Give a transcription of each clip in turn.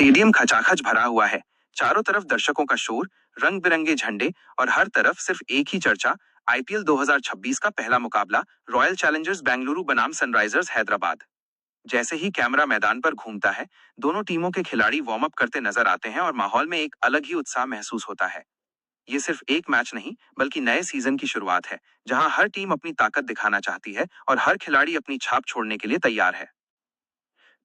Stadium खचाखच भरा हुआ है। चारों तरफ दर्शकों का शोर, रंग बिरंगे झंडे और हर तरफ सिर्फ एक ही चर्चा, आईपीएल 2026 का पहला मुकाबला रॉयल चैलेंजर्स बेंगलुरु बनाम सनराइजर्स हैदराबाद। जैसे ही कैमरा मैदान पर घूमता है, दोनों टीमों के खिलाड़ी वार्म अप करते नजर आते हैं और माहौल में एक अलग ही उत्साह महसूस होता है। ये सिर्फ एक मैच नहीं, बल्कि नए सीजन की शुरुआत है, जहां हर टीम अपनी ताकत दिखाना चाहती है और हर खिलाड़ी अपनी छाप छोड़ने के लिए तैयार है।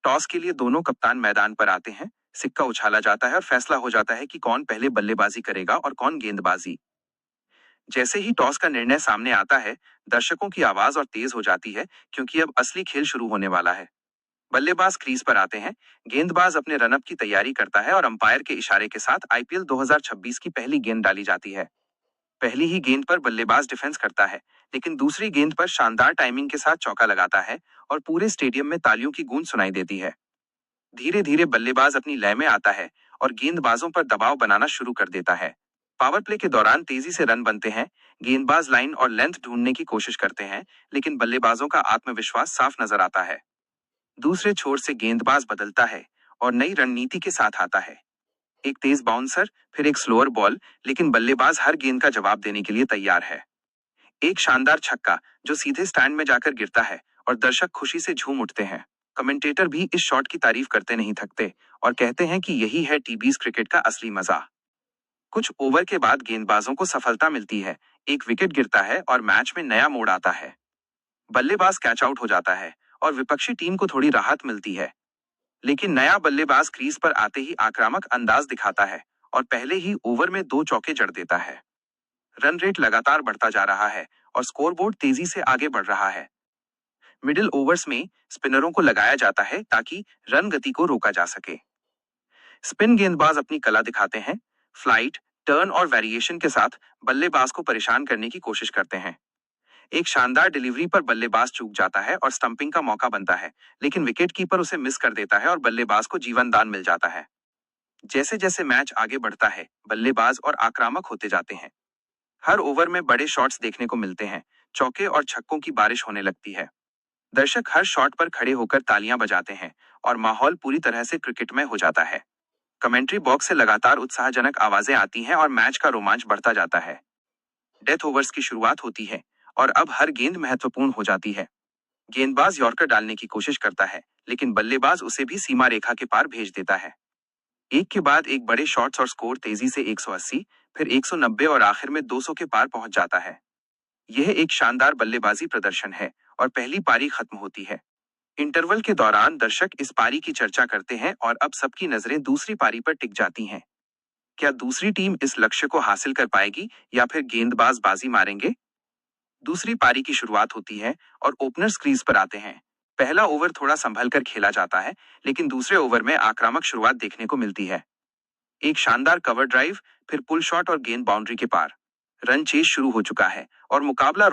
टॉस के लिए दोनों कप्तान मैदान पर आते हैं, सिक्का उछाला जाता है और फैसला हो जाता है कि कौन पहले बल्लेबाजी करेगा और कौन गेंदबाजी। जैसे ही टॉस का निर्णय सामने आता है, दर्शकों की आवाज और तेज हो जाती है, क्योंकि अब असली खेल शुरू होने वाला है। बल्लेबाज क्रीज पर आते हैं, गेंदबाज अपने रनअप की तैयारी करता है और अंपायर के इशारे के साथ आईपीएल 2026 की पहली गेंद डाली जाती है। पहली ही गेंद पर बल्लेबाज डिफेंस करता है, लेकिन दूसरी गेंद पर शानदार टाइमिंग के साथ चौका लगाता है और पूरे स्टेडियम में तालियों की गूंज सुनाई देती है। धीरे धीरे बल्लेबाज अपनी लय में आता है और गेंदबाजों पर दबाव बनाना शुरू कर देता है। पावर प्ले के दौरान तेजी से रन बनते हैं, गेंदबाज लाइन और लेंथ ढूंढने की कोशिश करते हैं, लेकिन बल्लेबाजों का आत्मविश्वास साफ नजर आता है। दूसरे छोर से गेंदबाज बदलता है और नई रणनीति के साथ आता है। एक तेज बाउंसर, फिर एक स्लोअर बॉल, लेकिन बल्लेबाज हर गेंद का जवाब देने के लिए तैयार है। एक शानदार छक्का जो सीधे स्टैंड में जाकर गिरता है और दर्शक खुशी से झूम उठते हैं। कमेंटेटर भी इस शॉट की तारीफ करते नहीं थकते और कहते हैं कि यही है टीबीज क्रिकेट का असली मजा। कुछ ओवर के बाद गेंदबाजों को सफलता मिलती है, एक विकेट गिरता है और मैच में नया मोड़ आता है। बल्लेबाज कैच आउट हो जाता है और विपक्षी टीम को थोड़ी राहत मिलती है। लेकिन नया बल्लेबाज क्रीज पर आते ही आक्रामक अंदाज दिखाता है और पहले ही ओवर में 2 चौके जड़ देता है। रन रेट लगातार बढ़ता जा रहा है और स्कोरबोर्ड तेजी से आगे बढ़ रहा है। मिडिल ओवर्स में स्पिनरों को लगाया जाता है ताकि रन गति को रोका जा सके। स्पिन गेंदबाज अपनी कला दिखाते हैं, फ्लाइट, टर्न और वेरिएशन के साथ बल्लेबाज को परेशान करने की कोशिश करते हैं। एक शानदार डिलीवरी पर बल्लेबाज चूक जाता है और स्टंपिंग का मौका बनता है, लेकिन विकेटकीपर उसे मिस कर देता है और बल्लेबाज को जीवन दान मिल जाता है। जैसे जैसे मैच आगे बढ़ता है, बल्लेबाज और आक्रामक होते जाते हैं। हर ओवर में बड़े शॉट्स देखने को मिलते हैं, चौके और छक्कों की बारिश होने लगती है। दर्शक हर शॉट पर खड़े होकर तालियां बजाते हैं और माहौल पूरी तरह से क्रिकेटमय हो जाता है। कमेंट्री बॉक्स से लगातार उत्साहजनक आवाजें आती हैं और मैच का रोमांच बढ़ता जाता है। डेथ ओवर्स की शुरुआत होती है और अब हर गेंद महत्वपूर्ण हो जाती है। गेंदबाज यॉर्कर डालने की कोशिश करता है, लेकिन बल्लेबाज उसे भी सीमा रेखा के पार भेज देता है। एक के बाद एक बड़े शॉट्स और स्कोर तेजी से 180, फिर 190 और आखिर में 200 के पार पहुंच जाता है। यह एक शानदार बल्लेबाजी प्रदर्शन है और पहली पारी खत्म होती है। इंटरवल के दौरान दर्शक इस पारी की चर्चा करते हैं और अब सबकी नजरें दूसरी पारी पर टिक जाती हैं। क्या दूसरी टीम इस लक्ष्य को हासिल कर पाएगी या फिर गेंदबाज बाजी मारेंगे? दूसरी पारी की शुरुआत होती है और ओपनर्स क्रीज पर आते हैं। पहला ओवर थोड़ा संभल कर खेला जाता है, लेकिन दूसरे ओवर में आक्रामक शुरुआत देखने को मिलती है। एक शानदार कवर ड्राइव, फिर पुल शॉट और गेंद बाउंड्री के पार। रन चेज शुरू हो चुका है और मुकाबला